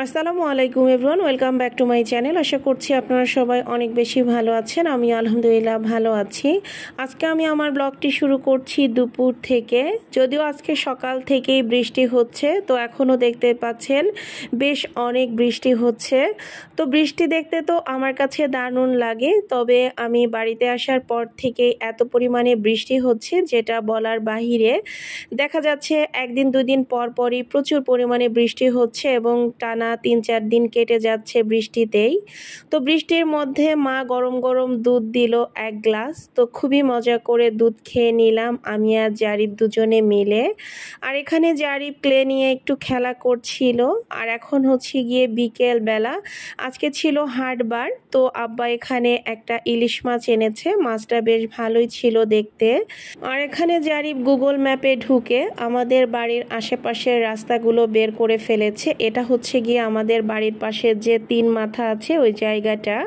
আসসালামু আলাইকুম everyone, welcome back to my channel. আশা করছি আপনারা সবাই অনেক বেশি ভালো আছেন। আমি আলহামদুলিল্লাহ ভালো আছি। আজকে আমি আমার ব্লগটি শুরু করছি দুপুর থেকে। যদিও আজকে সকাল থেকেই বৃষ্টি হচ্ছে, তো এখনও দেখতে পাচ্ছেন বেশ অনেক বৃষ্টি হচ্ছে। তো বৃষ্টি দেখতে তো আমার কাছে দারুণ লাগে, তবে আমি বাড়িতে আসার পর থেকেই এত পরিমাণে বৃষ্টি হচ্ছে যেটা বলার বাহিরে। দেখা যাচ্ছে একদিন দুদিন পর পরই প্রচুর পরিমাণে বৃষ্টি হচ্ছে এবং টানা ৩-৪ দিন কেটে যাচ্ছে বৃষ্টিতেই। তো বৃষ্টির মধ্যে মা গরম গরম দুধ দিল ১ গ্লাস। তো খুবই মজা করে দুধ খেয়ে নিলাম আমি আর জারিফ দুজনে মিলে। আর এখানে জারিফ ক্লে নিয়ে একটু খেলা করছিল। আর এখন হচ্ছে গিয়ে বিকেল বেলা, আজকে ছিল হাটবার। তো আব্বা এখানে একটা ইলিশ মাছ এনেছে, মাছটা বেশ ভালোই ছিল দেখতে। আর এখানে জারিফ গুগল ম্যাপে ঢুকে আমাদের বাড়ির আশেপাশের রাস্তাগুলো বের করে ফেলেছে। এটা হচ্ছে গিয়ে আমাদের বাড়ির পাশে যে ৩ মাথা আছে ওই জায়গাটা।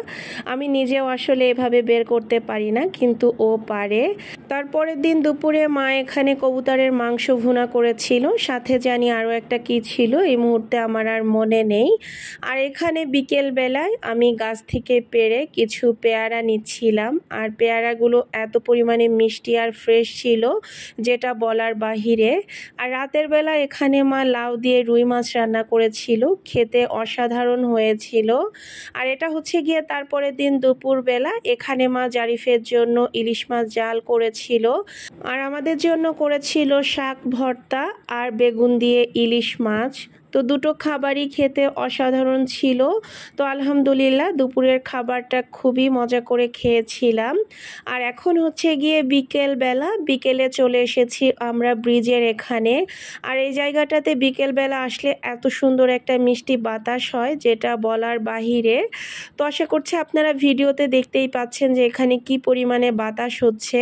আমি নিজেও আসলে এভাবে বের করতে পারি না, কিন্তু ও পারে। তারপরের দিন দুপুরে মা এখানে কবুতরের মাংস ভুনা করেছিল, সাথে জানি আরও একটা কি ছিল, এই মুহূর্তে আমার আর মনে নেই। আর এখানে বিকেল বেলায় আমি গাছ থেকে পেড়ে কিছু পেয়ারা নিচ্ছিলাম। আর পেয়ারাগুলো এত পরিমাণে মিষ্টি আর ফ্রেশ ছিল যেটা বলার বাহিরে। আর রাতের বেলা এখানে মা লাউ দিয়ে রুই মাছ রান্না করেছিল, খেতে অসাধারণ হয়েছিল। আর এটা হচ্ছে গিয়ে তারপরের দিন দুপুরবেলা এখানে মা জারিফের জন্য ইলিশ মাছ জাল করেছিল, আর আমাদের জন্য করেছিল শাক ভর্তা আর বেগুন দিয়ে ইলিশ মাছ। তো দুটো খাবারই খেতে অসাধারণ ছিল। তো আলহামদুলিল্লাহ দুপুরের খাবারটা খুবই মজা করে খেয়েছিলাম। আর এখন হচ্ছে গিয়ে বিকেল বেলা, বিকেলে চলে এসেছি আমরা ব্রিজের এখানে। আর এই জায়গাটাতে বিকেল বেলা আসলে এত সুন্দর একটা মিষ্টি বাতাস হয় যেটা বলার বাহিরে। তো আশা করছি আপনারা ভিডিওতে দেখতেই পাচ্ছেন যে এখানে কি পরিমাণে বাতাস হচ্ছে।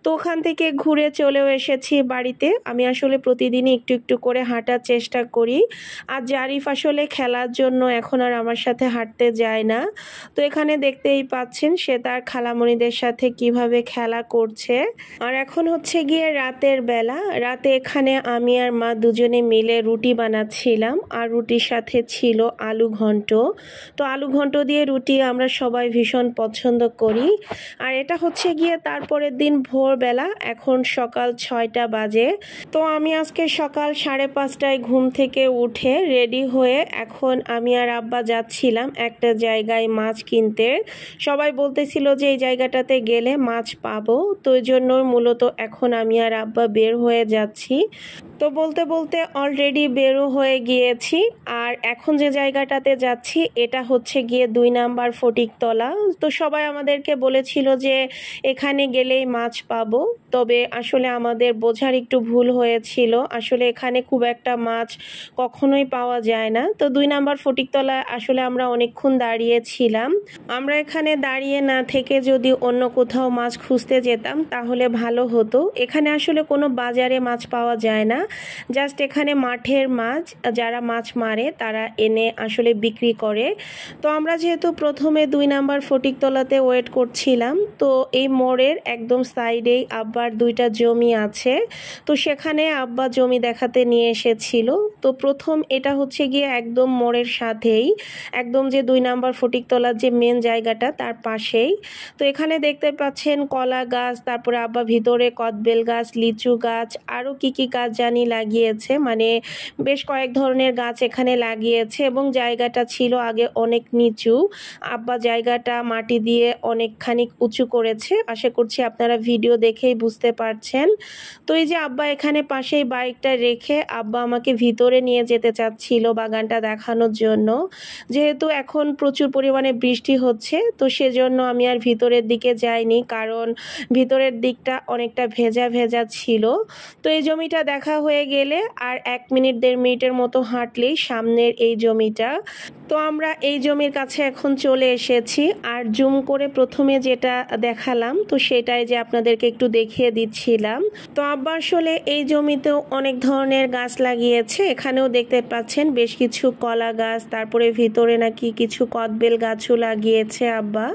তো ওখান থেকে ঘুরে চলেও এসেছি বাড়িতে। আমি আসলে প্রতিদিনই একটু একটু করে হাঁটার চেষ্টা করি। আর জারিফ আসলে খেলার জন্য এখন আর আমার সাথে হাঁটতে যায় না। তো এখানে দেখতেই পাচ্ছেন সে তার খালামণিদের সাথে কিভাবে খেলা করছে। আর এখন হচ্ছে গিয়ে রাতের বেলা। রাতে এখানে আমি আর মা দুজনে মিলে রুটি বানাচ্ছিলাম, আর রুটির সাথে ছিল আলু ঘন্ট। তো আলু ঘন্ট দিয়ে রুটি আমরা সবাই ভীষণ পছন্দ করি। আর এটা হচ্ছে গিয়ে তারপরের দিন ভোরবেলা, এখন সকাল ৬টা বাজে। তো আমি আজকে সকাল ৫:৩০টায় ঘুম থেকে উঠে রেডি হয়ে এখন আমি আর আব্বা যাচ্ছিলাম একটা জায়গায় মাছ কিনতে। সবাই বলতেছিল যে এই জায়গাটাতে গেলে মাছ পাবো, তো এই জন্য মূলত এখন আমি আর আব্বা বের হয়ে যাচ্ছি। তো বলতে বলতে অলরেডি বেরো হয়ে গিয়েছি। আর এখন যে জায়গাটাতে যাচ্ছি এটা হচ্ছে গিয়ে ২ নাম্বার ফটিকতলা। তো সবাই আমাদেরকে বলেছিল যে এখানে গেলেই মাছ পাবো, তবে আসলে আমাদের বোঝার একটু ভুল হয়েছিল। আসলে এখানে খুব একটা মাছ কখনোই পাওয়া যায় না। তো ২ নাম্বার ফটিকতলায় আসলে আমরা অনেকক্ষণ দাঁড়িয়েছিলাম। আমরা এখানে দাঁড়িয়ে না থেকে যদি অন্য কোথাও মাছ খুঁজতে যেতাম তাহলে ভালো হতো। এখানে আসলে কোনো বাজারে মাছ পাওয়া যায় না, জাস্ট এখানে মাঠের মাছ, যারা মাছ মারে তারা এনে আসলে বিক্রি করে। তো আমরা যেহেতু প্রথমে ২ নাম্বার ফটিকতলাতে ওয়েট করছিলাম, তো এই মোড়ের একদম সাইডেই আব্বার ২টা জমি আছে। তো সেখানে আব্বা জমি দেখাতে নিয়ে এসেছিল। তো প্রথম এটা হচ্ছে গিয়ে একদম মোড়ের সাথেই, একদম যে ২ নাম্বার ফটিকতলার যে মেন জায়গাটা তার পাশেই। তো এখানে দেখতে পাচ্ছেন কলা গাছ, তারপরে আব্বা ভিতরে কদবেল গাছ, লিচু গাছ, আরও কি কি গাছ জানি লাগিয়েছে, মানে বেশ কয়েক ধরনের গাছ এখানে লাগিয়েছে। এবং জায়গাটা ছিল আগে অনেক নিচু, আব্বা জায়গাটা মাটি দিয়ে অনেকখানি উঁচু করেছে। আশা করছি আপনারা ভিডিও দেখেই বুঝতে পারছেন। তো এই যে আব্বা এখানে পাশেই বাইকটা রেখে আব্বা আমাকে ভিতরে নিয়ে যেতে চাচ্ছিল বাগানটা দেখানোর জন্য। যেহেতু এখন প্রচুর পরিমাণে বৃষ্টি হচ্ছে, তো সেজন্য আমি আর ভিতরের দিকে যাইনি, কারণ ভিতরের দিকটা অনেকটা ভেজা ভেজা ছিল। তো এই জমিটা দেখা হয়ে গেলে আর ১ মিনিট ১.৫ মিনিটের মতো হাঁটলেই সামনের এই জমিটা। তো আমরা এই জমির কাছে এখন চলে এসেছি। আর জুম করে প্রথমে যেটা দেখালাম তো সেটাই যে আপনাদেরকে একটু দেখিয়ে দিচ্ছিলাম। তো আব্বা আসলে এই জমিতেও অনেক ধরনের গাছ লাগিয়েছে। এখানেও দেখতে পাচ্ছেন বেশ কিছু কলা গাছ, তারপরে ভিতরে নাকি কিছু কদবেল গাছও লাগিয়েছে আব্বা।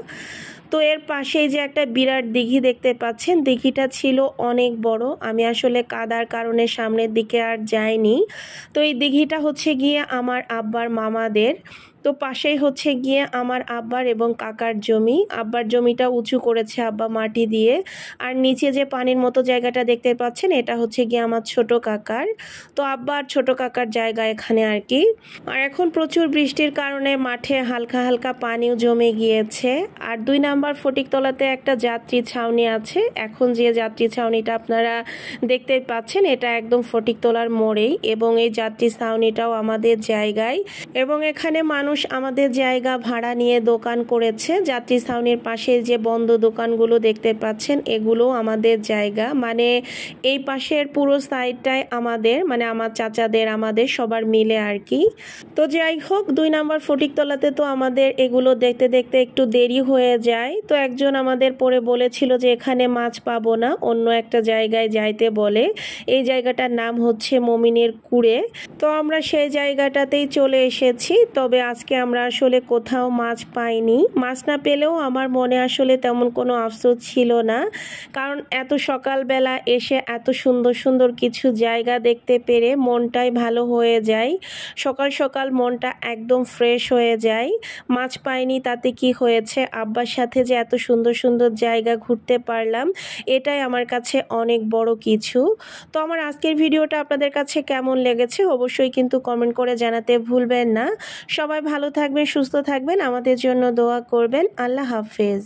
তো এর পাশেই যে একটা বিরাট দিঘি দেখতে পাচ্ছেন, দিঘিটা ছিল অনেক বড়। আমি আসলে কাদার কারণে সামনের দিকে আর যাইনি। তো এই দিঘিটা হচ্ছে গিয়ে আমার আব্বার মামাদের। তো পাশেই হচ্ছে গিয়ে আমার আব্বার এবং কাকার জমি। আব্বার জমিটা উঁচু করেছে আব্বা মাটি দিয়ে, আর নিচে যে পানির মতো জায়গাটা দেখতে পাচ্ছেন এটা হচ্ছে গিয়ে আমার ছোট কাকার। তো আব্বার ছোট কাকার জায়গা এখানে আর কি। আর এখন প্রচুর বৃষ্টির কারণে মাঠে হালকা হালকা পানিও জমে গিয়েছে। আর 2 নাম্বার ফটিকতলাতে একটা যাত্রী ছাউনি আছে। এখন যে যাত্রী ছাউনিটা আপনারা দেখতে পাচ্ছেন এটা একদম ফটিকতলার মোড়েই, এবং এই যাত্রী ছাউনিটাও আমাদের জায়গায়, এবং এখানে মানুষ আমাদের জায়গা ভাড়া নিয়ে দোকান করেছে। যাত্রী ছাউনির পাশে যে বন্ধ দোকানগুলো দেখতে পাচ্ছেন এগুলো আমাদের জায়গা, মানে এই পাশের পুরো সাইডটাই আমাদের, মানে আমার চাচাদের, আমাদের সবার মিলে আর কি। তো যাই হোক, 2 নাম্বার ফটিকতলাতে তো আমাদের এগুলো দেখতে দেখতে একটু দেরি হয়ে যায়। তো একজন আমাদের পরে বলেছিল যে এখানে মাছ পাবো না, অন্য একটা জায়গায় যাইতে বলে। এই জায়গাটার নাম হচ্ছে মমিনের কুড়ে। তো আমরা সেই জায়গাটাতেই চলে এসেছি। তবে আজকে আমরা আসলে কোথাও মাছ পাইনি। মাছ না পেলেও আমার মনে আসলে তেমন কোনো আফসোস ছিল না, কারণ এত সকালবেলা এসে এত সুন্দর সুন্দর কিছু জায়গা দেখতে পেরে মনটাই ভালো হয়ে যায়। সকাল সকাল মনটা একদম ফ্রেশ হয়ে যায়। মাছ পাইনি তাতে কি হয়েছে, আব্বার সাথে যে এত সুন্দর সুন্দর জায়গা ঘুরতে পারলাম, এটাই আমার কাছে অনেক বড় কিছু। তো আমার আজকের ভিডিওটা আপনাদের কাছে কেমন লেগেছে অবশ্যই কিন্তু কমেন্ট করে জানাতে ভুলবেন না। সবাই ভালো থাকবেন, সুস্থ থাকবেন, আমাদের জন্য দোয়া করবেন। আল্লাহ হাফেজ।